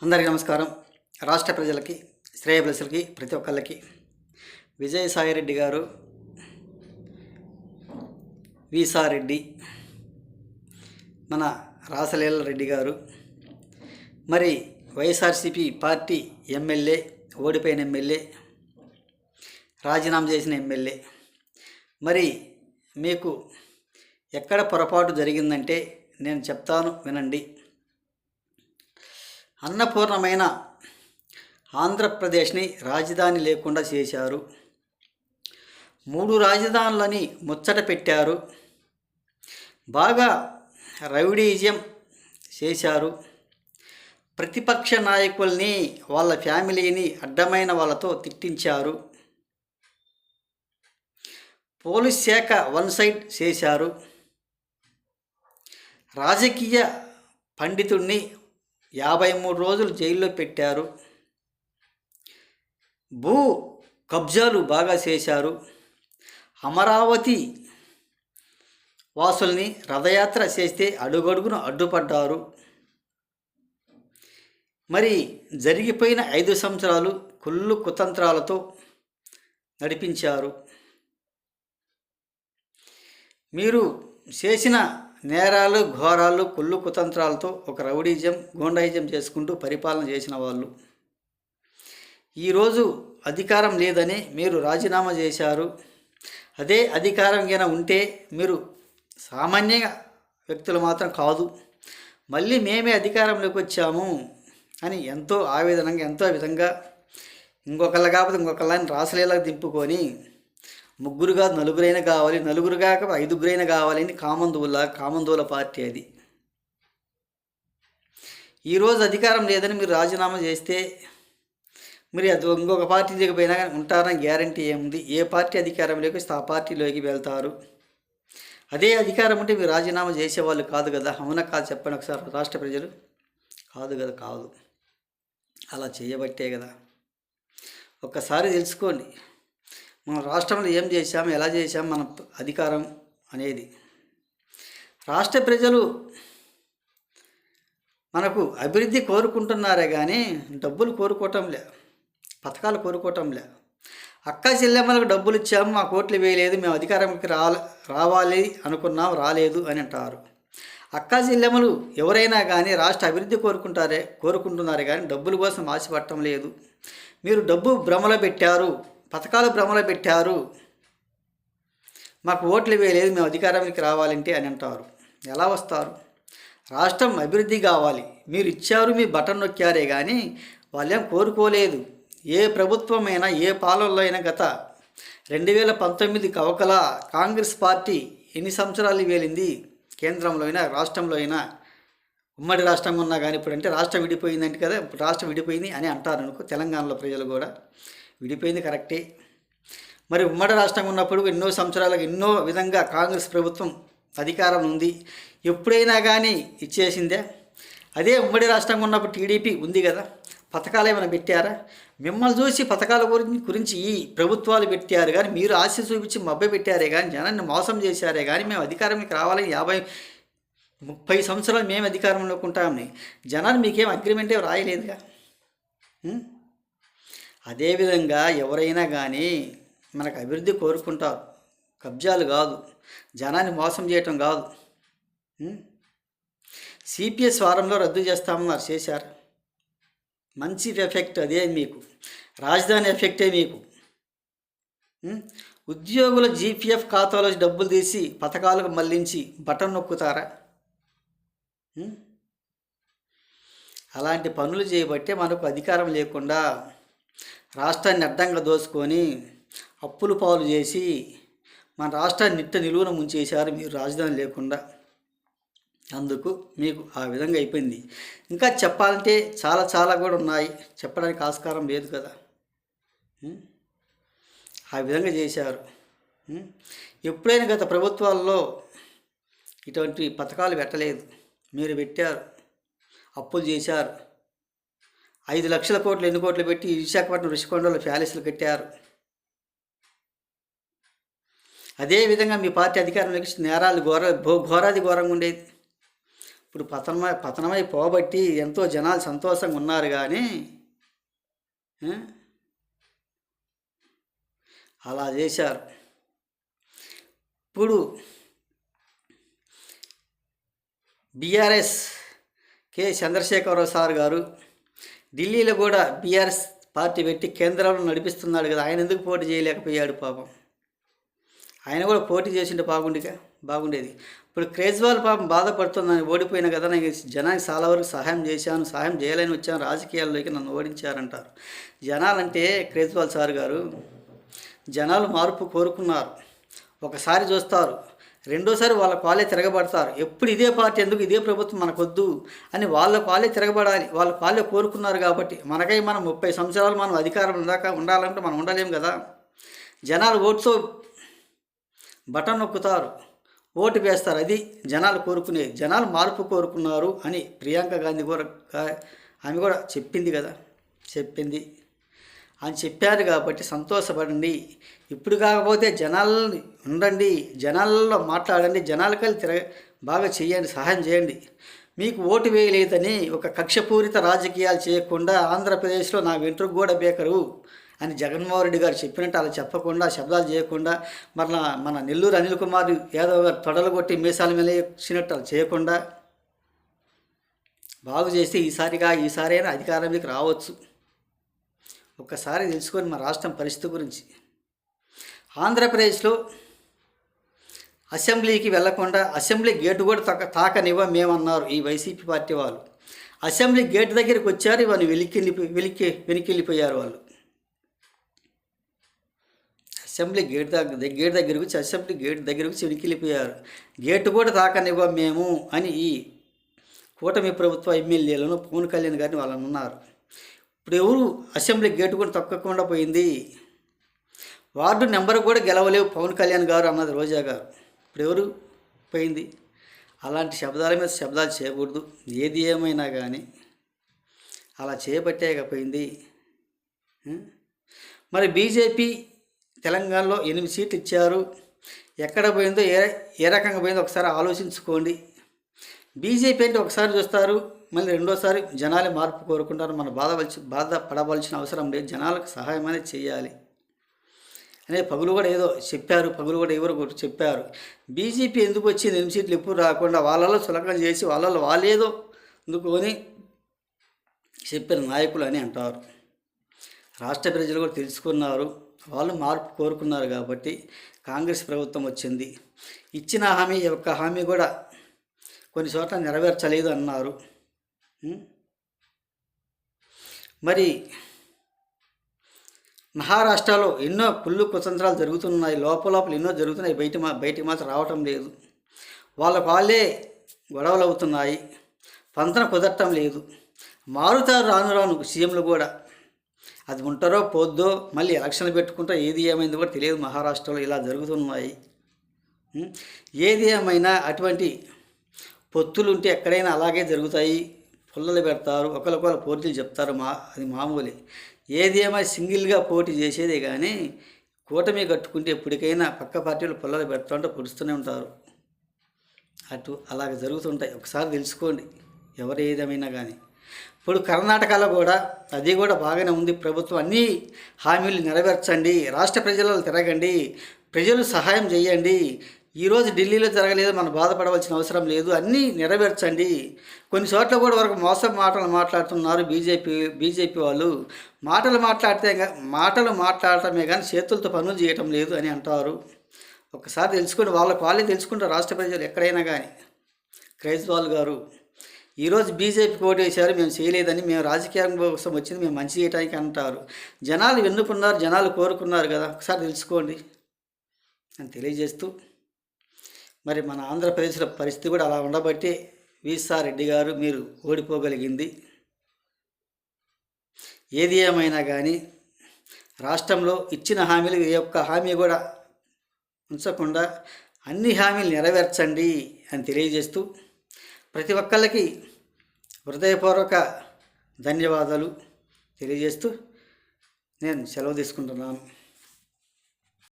అందరికీ నమస్కారం. రాష్ట్ర ప్రజలకి, శ్రేయోభిలాషులకి, ప్రతి ఒక్కళ్ళకి విజయసాయిరెడ్డి గారు, వీసారెడ్డి, మన రాసలీల రెడ్డి గారు, మరి వైఎస్ఆర్సీపీ పార్టీ ఎమ్మెల్యే, ఓడిపోయిన ఎమ్మెల్యే, రాజీనామా చేసిన ఎమ్మెల్యే, మరి మీకు ఎక్కడ పొరపాటు జరిగిందంటే నేను చెప్తాను వినండి. అన్నపూర్ణమైన ఆంధ్రప్రదేశ్ని రాజధాని లేకుండా చేశారు. 3 రాజధానులని ముచ్చట పెట్టారు. బాగా రౌడీయిజం చేశారు. ప్రతిపక్ష నాయకుల్ని, వాళ్ళ ఫ్యామిలీని అడ్డమైన వాళ్ళతో తిట్టించారు. పోలీస్ శాఖ వన్ సైడ్ చేశారు. రాజకీయ పండితుడిని 53 రోజులు జైల్లో పెట్టారు. భూ కబ్జాలు బాగా చేశారు. అమరావతి వాసుల్ని రథయాత్ర చేస్తే అడుగడుగున అడ్డుపడ్డారు. మరి జరిగిపోయిన 5 సంవత్సరాలు కుళ్ళు కుతంత్రాలతో నడిపించారు. మీరు చేసిన నేరాలు, ఘోరాలు, కుళ్ళు కుతంత్రాలతో ఒక రౌడీజం, గూండాయిజం చేసుకుంటూ పరిపాలన చేసిన వాళ్ళు ఈరోజు అధికారం లేదని మీరు రాజీనామా చేశారు. అదే అధికారం గిన ఉంటే మీరు సామాన్య వ్యక్తులు మాత్రం కాదు, మళ్ళీ మేమే అధికారంలోకి వచ్చాము అని ఎంతో ఆవేదనంగా, ఎంతో విధంగా ఇంకొకళ్ళ కాకపోతే ఇంకొకళ్ళని రాసలీలకు దింపుకొని 3 కాదు 4 కావాలి, 4 కాక 5 కావాలని కామందూల పార్టీ అది. ఈరోజు అధికారం లేదని మీరు రాజీనామా చేస్తే మీరు అది ఇంకొక పార్టీ దిగిపోయినా కానీ ఉంటారని గ్యారంటీ ఏముంది? ఏ పార్టీ అధికారంలోకి వస్తే ఆ పార్టీలోకి వెళ్తారు. అదే అధికారం ఉంటే మీరు రాజీనామా చేసేవాళ్ళు కాదు కదా. అవునా కాదు చెప్పండి ఒకసారి రాష్ట్ర ప్రజలు? కాదు కదా, కాదు. అలా చేయబట్టే కదా. ఒక్కసారి తెలుసుకోండి, మన రాష్ట్రంలో ఏం చేశాము, ఎలా చేశాము, మన అధికారం అనేది. రాష్ట్ర ప్రజలు మనకు అభివృద్ధి కోరుకుంటున్నారే కానీ డబ్బులు కోరుకోవటంలే, పథకాలు కోరుకోవటంలే. అక్క చెల్లెమ్మలకు డబ్బులు ఇచ్చాము, మాకు ఓట్లు వేయలేదు, మేము అధికారంకి రావాలి అనుకున్నాం, రాలేదు అని అంటారు. అక్క చెల్లెమ్మలు ఎవరైనా కానీ రాష్ట్ర అభివృద్ధి కోరుకుంటున్నారే కానీ డబ్బుల కోసం ఆశపడటం లేదు. మీరు డబ్బు భ్రమలో పెట్టారు, పథకాలు భ్రమలో పెట్టారు, మాకు ఓట్లు వేయలేదు, మేము అధికారానికి రావాలంటే అని అంటారు. ఎలా వస్తారు? రాష్ట్రం అభివృద్ధి కావాలి, మీరు ఇచ్చారు, మీ బటన్ నొక్కారే కానీ వాళ్ళేం కోరుకోలేదు. ఏ ప్రభుత్వమైనా, ఏ పాలనలో అయినా గత 2019 కవకల కాంగ్రెస్ పార్టీ ఎన్ని సంవత్సరాలు వేలింది? కేంద్రంలో అయినా, రాష్ట్రంలో అయినా, ఉమ్మడి రాష్ట్రంగా ఉన్నా కానీ ఇప్పుడు అంటే రాష్ట్రం విడిపోయిందంటే కదా, ఇప్పుడు రాష్ట్రం విడిపోయింది అని అంటారు అనుకో. తెలంగాణలో ప్రజలు కూడా విడిపోయింది కరెక్టే. మరి ఉమ్మడి రాష్ట్రంగా ఉన్నప్పుడు ఎన్నో సంవత్సరాలకు ఎన్నో విధంగా కాంగ్రెస్ ప్రభుత్వం అధికారం ఉంది, ఎప్పుడైనా కానీ ఇచ్చేసిందే. అదే ఉమ్మడి రాష్ట్రంగా ఉన్నప్పుడు టీడీపీ ఉంది కదా, పథకాలు ఏమైనా పెట్టారా? మిమ్మల్ని చూసి పథకాల గురించి ఈ ప్రభుత్వాలు పెట్టారు కానీ మీరు ఆశ చూపించి మభ్య పెట్టారే కానీ జనాన్ని మోసం చేశారే కానీ మేము అధికారంలోకి రావాలని 50-30 సంవత్సరాలు మేము అధికారంలోకి ఉంటామని జనాన్ని మీకేం అగ్రిమెంటే రాయలేదుగా. అదేవిధంగా ఎవరైనా కానీ మనకు అభివృద్ధి కోరుకుంటారు, కబ్జాలు కాదు, జనాన్ని మోసం చేయటం కాదు. సిపిఎస్ వారంలో రద్దు చేస్తామన్నారు, చేశారు. మంచి ఎఫెక్ట్ అదే మీకు, రాజధాని ఎఫెక్టే మీకు. ఉద్యోగుల జీపీఎఫ్ ఖాతాలో డబ్బులు తీసి పథకాలకు మళ్లించి బటన్ నొక్కుతారా? అలాంటి పనులు చేయబట్టే మనకు అధికారం లేకుండా రాష్ట్రాన్ని అడ్డంగా దోసుకొని అప్పులు పాలు చేసి మన రాష్ట్రాన్ని నిలువున ముంచేశారు మీరు రాజధాని లేకుండా. అందుకు మీకు ఆ విధంగా అయిపోయింది. ఇంకా చెప్పాలంటే చాలా చాలా కూడా ఉన్నాయి, చెప్పడానికి ఆస్కారం లేదు కదా. ఆ విధంగా చేశారు. ఎప్పుడైనా గత ప్రభుత్వాల్లో ఇటువంటి పథకాలు పెట్టలేదు, మీరు పెట్టారు. అప్పులు చేశారు. 5 లక్షల కోట్లు, ఎన్ని కోట్లు పెట్టి విశాఖపట్నం ఋషికొండలో ప్యాలెస్లు కట్టారు. అదేవిధంగా మీ పార్టీ అధికారంలోకి నేరాలు ఘోరాది ఘోరంగా ఉండేది. ఇప్పుడు పతనమై పోబట్టి ఎంతో జనాలు సంతోషంగా ఉన్నారు కానీ అలా చేశారు. ఇప్పుడు బీఆర్ఎస్ చంద్రశేఖరరావు సార్ గారు ఢిల్లీలో కూడా బీఆర్ఎస్ పార్టీ పెట్టి కేంద్రంలో నడిపిస్తున్నాడు కదా, ఆయన ఎందుకు పోటీ చేయలేకపోయాడు పాపం? ఆయన కూడా పోటీ చేసింటే బాగుండేది. ఇప్పుడు కేజ్రీవాల్ పాపం బాధపడుతుందని ఓడిపోయినా కదా, నేను జనానికి చాలా వరకు సహాయం చేశాను, సహాయం చేయలేని వచ్చాను, రాజకీయాల్లోకి నన్ను ఓడించారంటారు. జనాలంటే కేజ్రీవాల్ సార్ గారు జనాలు మార్పు కోరుకున్నారు. ఒకసారి చూస్తారు, రెండోసారి వాళ్ళే తిరగబడతారు. ఎప్పుడు ఇదే పార్టీ ఎందుకు, ఇదే ప్రభుత్వం మనకొద్దు అని వాళ్ళే తిరగబడాలి. వాళ్ళే కోరుకున్నారు కాబట్టి. మనకై మనం 30 సంవత్సరాలు మనం అధికారం ఉండాలంటే మనం ఉండలేం కదా. జనాలు ఓటుతో బటన్ నొక్కుతారు, ఓటు వేస్తారు. అది జనాలు కోరుకునేది. జనాలు మార్పు కోరుకున్నారు అని ప్రియాంక గాంధీ కూడా ఆమె కూడా చెప్పింది అని చెప్పారు కాబట్టి సంతోషపడండి. ఇప్పుడు కాకపోతే జనాలని ఉండండి, జనాల్లో మాట్లాడండి, జనాలకి బాగా చేయండి, సహాయం చేయండి. మీకు ఓటు వేయలేదని ఒక కక్షపూరిత రాజకీయాలు చేయకుండా ఆంధ్రప్రదేశ్లో నా వెంట్రుకు కూడా బేకరు అని జగన్మోహన్ రెడ్డి గారు చెప్పినట్టు అలా చెప్పకుండా, శబ్దాలు చేయకుండా, మన నెల్లూరు అనిల్ కుమార్ యాదవ్ గారు తొడలు కొట్టి మీసాల మీద వచ్చినట్టు అలా చేయకుండా బాగు చేస్తే ఈసారైనా అధికారంలోకి రావచ్చు. ఒక్కసారి తెలుసుకొని మా రాష్ట్రం పరిస్థితి గురించి. ఆంధ్రప్రదేశ్లో అసెంబ్లీకి వెళ్లకుండా అసెంబ్లీ గేటు కూడా తాకనివ్వమేమన్నారు ఈ వైసీపీ పార్టీ వాళ్ళు. అసెంబ్లీ గేటు దగ్గరికి వచ్చారు, ఇవన్నీ వెనక్కి వాళ్ళు. అసెంబ్లీ గేట్ దగ్గరికి వచ్చి వెనక్కిపోయారు. గేటు కూడా తాకనివ్వం మేము అని ఈ కూటమి ప్రభుత్వ ఎమ్మెల్యేలను పవన్ కళ్యాణ్ గారిని వాళ్ళని ఉన్నారు. ఇప్పుడు ఎవరు అసెంబ్లీ గేటు కూడా తొక్కకుండా పోయింది. వార్డు నెంబర్ కూడా గెలవలేవు పవన్ కళ్యాణ్ గారు అన్నది రోజా గారు. ఇప్పుడు ఎవరు పోయింది? అలాంటి శబ్దాల మీద శబ్దాలు చేయకూడదు. ఏది ఏమైనా కానీ అలా చేయబట్టేకపోయింది. మరి బీజేపీ తెలంగాణలో 8 సీట్లు ఇచ్చారు. ఎక్కడ పోయిందో, ఏ రకంగా పోయిందో ఒకసారి ఆలోచించుకోండి. బీజేపీ అంటే ఒకసారి చూస్తారు, మళ్ళీ రెండోసారి జనాలే మార్పు కోరుకుంటారు. మనం బాధపడవలసిన అవసరం లేదు. జనాలకు సహాయం అనేది చేయాలి అనే పగులు కూడా ఏదో చెప్పారు. ఎవరు చెప్పారు. బీజేపీ ఎందుకు వచ్చింది 8 సీట్లు ఎప్పుడు రాకుండా వాళ్ళలో సులకం చేసి వాళ్ళేదో అందుకొని చెప్పిన నాయకులు అని అంటారు. రాష్ట్ర ప్రజలు కూడా తెలుసుకున్నారు, వాళ్ళు మార్పు కోరుకున్నారు కాబట్టి కాంగ్రెస్ ప్రభుత్వం వచ్చింది. ఇచ్చిన హామీ కూడా కొన్ని చోట్ల నెరవేర్చలేదు అన్నారు. మరి మహారాష్ట్రలో ఎన్నో కుళ్ళు కుతంత్రాలు జరుగుతున్నాయి. లోపల ఎన్నో జరుగుతున్నాయి, బయటికి మాత్రం రావటం లేదు. వాళ్ళే గొడవలు అవుతున్నాయి, పంతన కుదరటం లేదు. మారుతారు రాను సీఎంలు కూడా. అది ఉంటారో పోద్దో, మళ్ళీ ఎలక్షన్లు పెట్టుకుంటారో, ఏది ఏమైంది కూడా తెలియదు. మహారాష్ట్రలో ఇలా జరుగుతున్నాయి. ఏది ఏమైనా అటువంటి పొత్తులు ఉంటే ఎక్కడైనా అలాగే జరుగుతాయి. పుల్లలు పెడతారు, ఒకరికొకరు పోటీలు చెప్తారు, అది మామూలే. ఏది ఏమైనా సింగిల్గా పోటీ చేసేదే కానీ కూటమి కట్టుకుంటే ఎప్పటికైనా పక్క పార్టీలు పుల్లలు పెడుతుంటే పొడుస్తూనే ఉంటారు. అలాగే జరుగుతుంటాయి. ఒకసారి తెలుసుకోండి ఎవరు ఏదేమైనా కానీ. ఇప్పుడు కర్ణాటకలో కూడా అది కూడా బాగానే ఉంది. ప్రభుత్వం అన్ని హామీలు నెరవేర్చండి, రాష్ట్ర ప్రజలలో తిరగండి, ప్రజలు సహాయం చేయండి. ఈరోజు ఢిల్లీలో జరగలేదు, మనం బాధపడవలసిన అవసరం లేదు, అన్నీ నెరవేర్చండి. కొన్ని చోట్ల కూడా వరకు మాటలు మాట్లాడుతున్నారు బీజేపీ వాళ్ళు. మాటలు మాట్లాడటమే కానీ చేతులతో పనులు చేయటం లేదు అని అంటారు. ఒకసారి తెలుసుకొని వాళ్ళే తెలుసుకుంటారు రాష్ట్ర ప్రజలు ఎక్కడైనా కానీ. కేజ్రీవాల్ గారు ఈరోజు బీజేపీకి ఓటు వేశారు, మేము చేయలేదని, మేము రాజకీయం కోసం వచ్చింది, మేము మంచి చేయడానికి అంటారు. జనాలు ఎన్నుకున్నారు, జనాలు కోరుకున్నారు కదా, ఒకసారి తెలుసుకోండి అని తెలియజేస్తూ, మరి మన ఆంధ్రప్రదేశ్లో పరిస్థితి కూడా అలా ఉండబట్టి వీసారెడ్డి రెడ్డి గారు మీరు ఓడిపోగలిగింది. ఏది ఏమైనా కానీ రాష్ట్రంలో ఇచ్చిన హామీలు ఏ ఒక్క హామీ కూడా ఉంచకుండా అన్ని హామీలు నెరవేర్చండి అని తెలియజేస్తూ, ప్రతి ఒక్కళ్ళకి హృదయపూర్వక ధన్యవాదాలు తెలియజేస్తూ నేను సెలవు తీసుకుంటున్నాను.